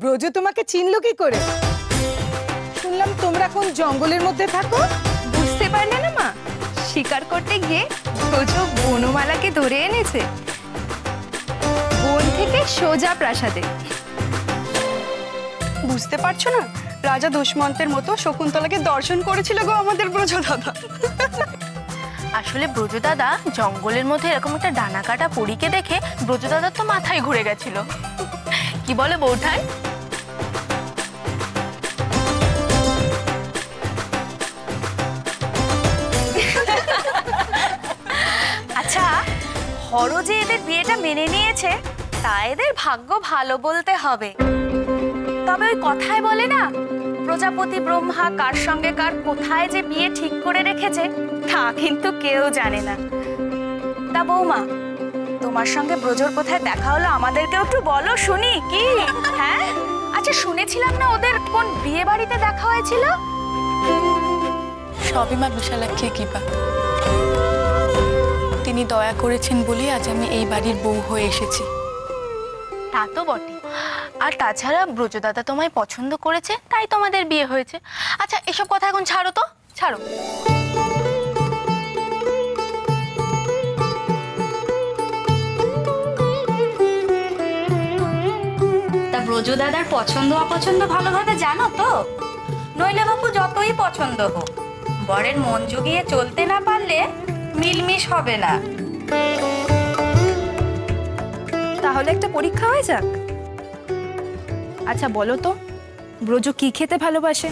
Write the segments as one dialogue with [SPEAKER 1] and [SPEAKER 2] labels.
[SPEAKER 1] ব্রজ তোমাকে চিনলো কি করে? শুনলাম তোমরা কোন জঙ্গলের মধ্যে থাকো।
[SPEAKER 2] বুঝতে পারলে না মা? শিকার করতে গিয়ে ব্রজ বনমালাকে ধরে এনেছে বন থেকে সোজা প্রাসাদে।
[SPEAKER 3] বুঝতে পারছো না? রাজা দুষ্মন্তের মতো শকুন্তলাকে দর্শন করেছিল গো আমাদের ব্রজ দাদা।
[SPEAKER 4] আসলে ব্রজ দাদা জঙ্গলের মধ্যে এরকম একটা ডানা কাটা পরীকে দেখে ব্রজ দাদার তো মাথায় ঘুরে গেছিল। কি বলে বৌঠাই? আচ্ছা, হর যে এদের বিয়েটা মেনে নিয়েছে তা এদের ভাগ্য ভালো বলতে হবে। তবে ওই কথায় বলে না, প্রজাপতি ব্রহ্মা কার সঙ্গে কার কোথায় যে বিয়ে ঠিক করে রেখেছে তা কিন্তু কেউ জানে না। তা বৌমা, তোমার সঙ্গে ব্রজর কোথায় দেখা হলো আমাদেরকেও একটু বলো শুনি। কি? হ্যাঁ, আচ্ছা শুনেছিলাম না ওদের কোন বিয়ে বাড়িতে দেখা হয়েছিল?
[SPEAKER 5] সবই মা বিশালাক্ষীর কৃপা। তিনি দয়া করেছেন বলেই আজ আমি এই বাড়ির বউ হয়ে এসেছি।
[SPEAKER 4] তা তো বটে। আর তাছাড়া ব্রজদাদা তোমায় পছন্দ করেছে তাই তোমাদের বিয়ে হয়েছে। আচ্ছা এসব কথা এখন ছাড়ো তো, ছাড়ো।
[SPEAKER 6] তা ব্রজদাদার পছন্দ অপছন্দ ভালোভাবে জানো তো? নইলে বাপু যতই পছন্দ হোক, বরের মন জুগিয়ে চলতে না পারলে মিলমিশ হবে না।
[SPEAKER 2] তাহলে একটা পরীক্ষা হয়ে যাক। আচ্ছা বলো তো, ব্রজ কি খেতে ভালোবাসে?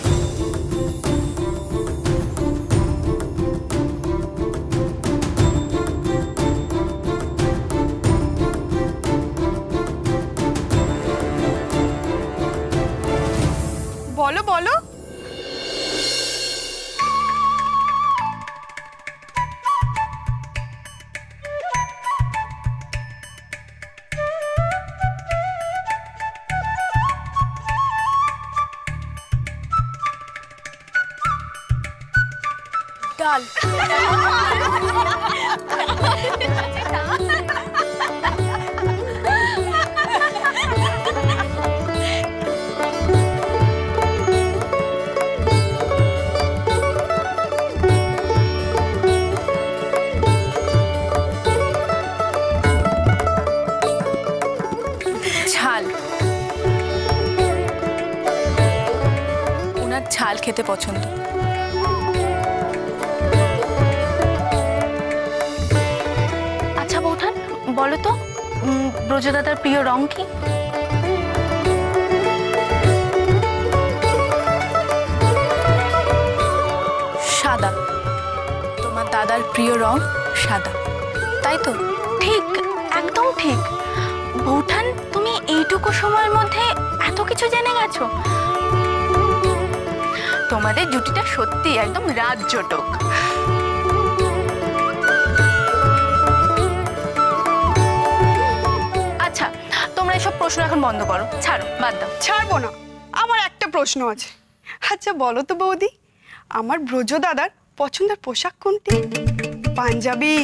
[SPEAKER 3] বলো বলো।
[SPEAKER 5] ডাল। ঝাল। ওনার ঝাল খেতে পছন্দ।
[SPEAKER 4] আচ্ছা বৌঠান বলো তো, ব্রজদাদার প্রিয় রং কি?
[SPEAKER 5] সাদা। তোমার দাদার প্রিয় রং সাদা, তাই তো?
[SPEAKER 4] ঠিক, একদম ঠিক। বৌঠান তুমি এইটুকু সময়ের মধ্যে এত কিছু জেনে গেছো। তোমাদের জুটিটা সত্যি একদম রাজজটক। আচ্ছা তোমরা এসব প্রশ্ন এখন বন্ধ করো, ছাড়ো, বাদ দাও।
[SPEAKER 3] ছাড়বো না, আমার একটা প্রশ্ন আছে। আচ্ছা বলো তো বৌদি, আমার ব্রজ দাদার পছন্দের পোশাক কোনটি? পাঞ্জাবি,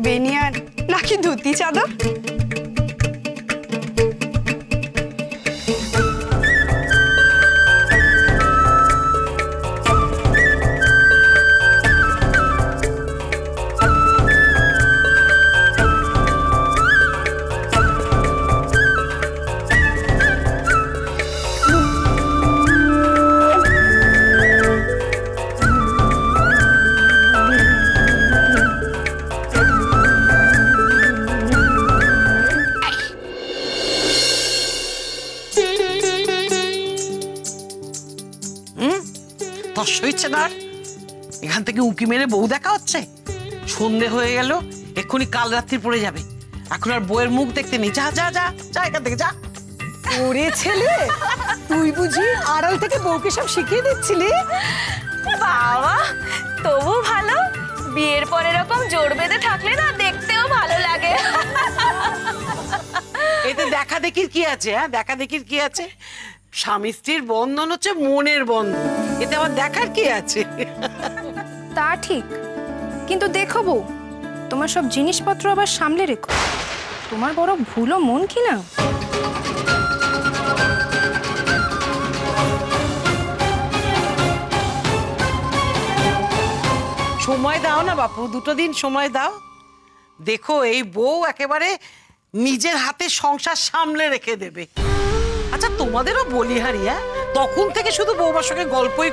[SPEAKER 3] বেনিয়ান নাকি ধুতি চাদর?
[SPEAKER 7] হচ্ছে না, এখান থেকে উঁকি মেরে বউ দেখা হচ্ছে। সন্ধে হয়ে গেল, এক্ষুনি কাল রাত্রি পড়ে যাবে। এখন আর বউয়ের মুখ দেখতে নেই। যা যা যা যা এখান থেকে যা।
[SPEAKER 1] ওরে ছেলে, তুই বুঝি আড়াল থেকে বউকে সব শিখিয়ে দিচ্ছিলি?
[SPEAKER 4] বাবা, তবু ভালো। বিয়ের পর এরকম জোর বেঁধে থাকলে না দেখতেও ভালো লাগে।
[SPEAKER 7] এতে দেখা দেখির কি আছে? হ্যাঁ, দেখা দেখির কি আছে? স্বামী স্ত্রীর বন্ধন হচ্ছে মনের বন্ধন, এতে আবার দেখার কি আছে?
[SPEAKER 2] তা ঠিক, কিন্তু দেখো বউ, তোমার সব জিনিসপত্র আবার সামলে রেখো। তোমার বড় ভুলো মন কি না?
[SPEAKER 7] দাও না বাপু, 2 দিন সময় দাও। দেখো এই বউ একেবারে নিজের হাতে সংসার সামলে রেখে দেবে। আচ্ছা তোমাদেরও বলিহারি, তখন থেকে শুধু বৌমার সঙ্গে গল্পই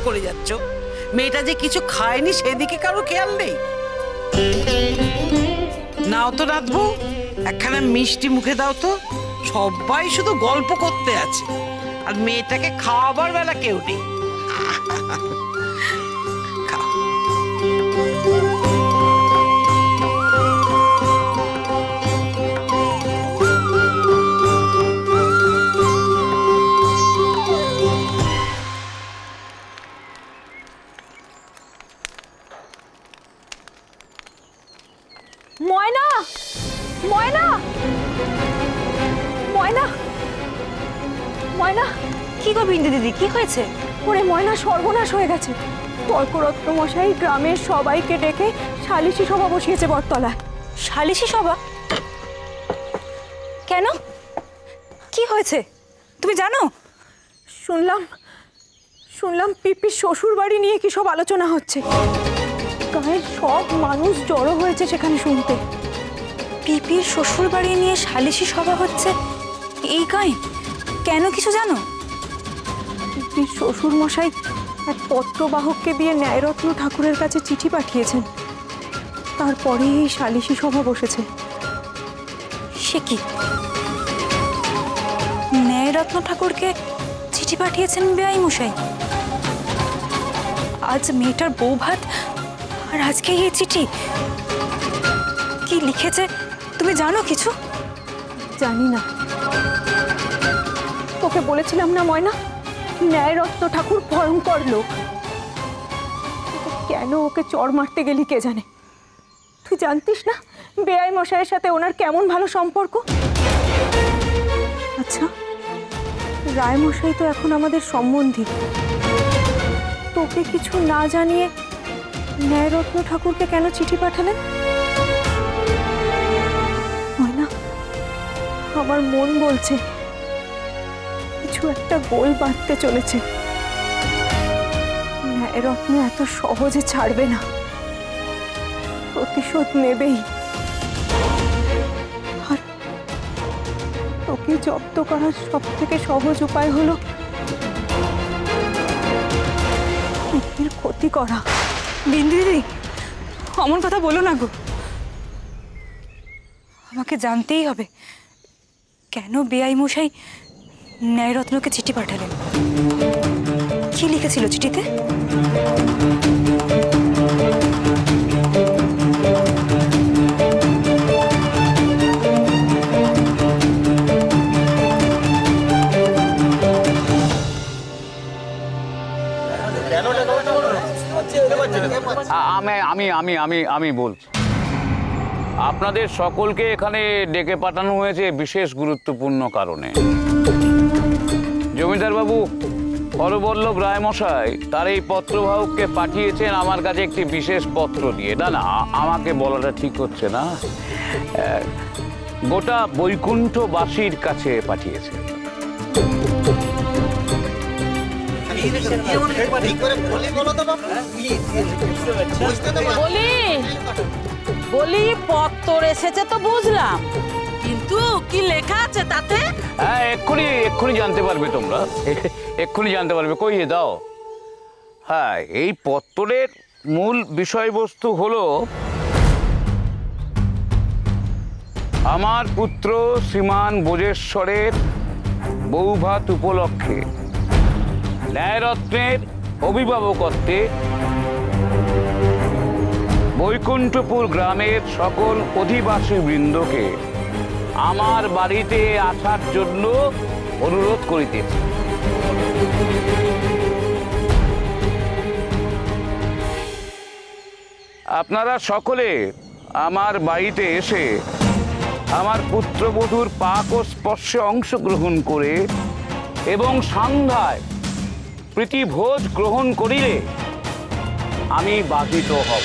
[SPEAKER 7] করে যাচ্ছ। মেয়েটা যে কিছু খায়নি সেদিকে কারো খেয়াল নেই। নাও তো রাধবো, একখানা মিষ্টি মুখে দাও তো। সবাই শুধু গল্প করতে আছে, আর মেয়েটাকে খাওয়াবার বেলা কেউ নেই।
[SPEAKER 8] ময়না, ময়না, ময়না, ময়না,
[SPEAKER 6] কি গো বিন্দু দিদি, কি হয়েছে?
[SPEAKER 8] ওরে ময়না, সর্বনাশ হয়ে গেছে। তর্করত্ন মশাই গ্রামের সবাইকে ডেকে সালিশি সভা বসিয়েছে বটতলায়।
[SPEAKER 6] সালিশি সভা? কেন, কি হয়েছে তুমি জানো?
[SPEAKER 8] শুনলাম পিপির শ্বশুর বাড়ি নিয়ে কি সব আলোচনা হচ্ছে। গায়ের সব মানুষ জড়ো হয়েছে সেখানে শুনতে।
[SPEAKER 6] পিপির শ্বশুর বাড়ি নিয়ে সালিশি সভা হচ্ছে এই গায়ে? কেন, কিছু জানো?
[SPEAKER 8] পিপির শ্বশুর মশাই এক পত্রবাহককে দিয়ে ন্যায়রত্ন ঠাকুরের কাছে চিঠি পাঠিয়েছেন, তারপরে এই সালিশি সভা বসেছে।
[SPEAKER 6] সে কি, ন্যায়রত্ন ঠাকুরকে চিঠি পাঠিয়েছেন বেআই মশাই? আজ মেয়েটার বউ ভাত, আর আজকে এই চিঠি। কি লিখেছে তুমি জানো কিছু?
[SPEAKER 8] জানি না। তোকে বলেছিলাম না ময়না, ন্যায়রত্ন ঠাকুর ভয়ঙ্কর লোক। কেন ওকে চড় মারতে গেলি কে জানে। তুই জানতিস না বেআই মশাইয়ের সাথে ওনার কেমন ভালো সম্পর্ক? আচ্ছা, রায় মশাই তো এখন আমাদের সম্বন্ধী। তোকে কিছু না জানিয়ে ন্যায়রত্ন ঠাকুরকে কেন চিঠি পাঠালেন? ময়না, আমার মন বলছে কিছু একটা গোল বাঁধতে চলেছে। ন্যায়রত্ন এত সহজে ছাড়বে না, প্রতিশোধ নেবেই। আর তোকে জব্দ করার সব থেকে সহজ উপায় হলো পিপির ক্ষতি করা।
[SPEAKER 6] বিন্দু দিদি, অমন কথা বলো না গো। আমাকে জানতেই হবে কেন বেআই মশাই ন্যায়রত্নকে চিঠি পাঠালেন। কি লিখেছিল চিঠিতে?
[SPEAKER 9] আমি বলছি, আপনাদের সকলকে এখানে ডেকে পাঠানো হয়েছে বিশেষ গুরুত্বপূর্ণ কারণে। জমিদার বাবু হরবল্লভ রায়মশাই তার এই পত্রবাহককে পাঠিয়েছেন আমার কাছে একটি বিশেষ পত্র দিয়ে। না, আমাকে বলাটা ঠিক হচ্ছে না, গোটা বৈকুণ্ঠবাসীর কাছে পাঠিয়েছে।
[SPEAKER 10] বলি পত্তর এসেছে তো বুঝলাম, কিন্তু কি লেখা আছে তাতে?
[SPEAKER 9] হ্যাঁ, এক্ষুনি জানতে পারবে, তোমরা এক্ষুনি জানতে পারবে। কইয়ে দাও। হ্যাঁ, এই পত্তরের মূল বিষয়বস্তু হলো আমার পুত্র শ্রীমান বোজেশ্বরের বৌভাত উপলক্ষে ন্যায়রত্নের অভিভাবকত্বে বৈকুণ্ঠপুর গ্রামের সকল অধিবাসী বৃন্দকে আমার বাড়িতে আসার জন্য অনুরোধ করিতেছি। আপনারা সকলে আমার বাড়িতে এসে আমার পুত্রবধূর পাক ও স্পর্শে অংশগ্রহণ করে এবং সন্ধ্যায় প্রীতিভোজ গ্রহণ করিলে আমি বাধিত হব।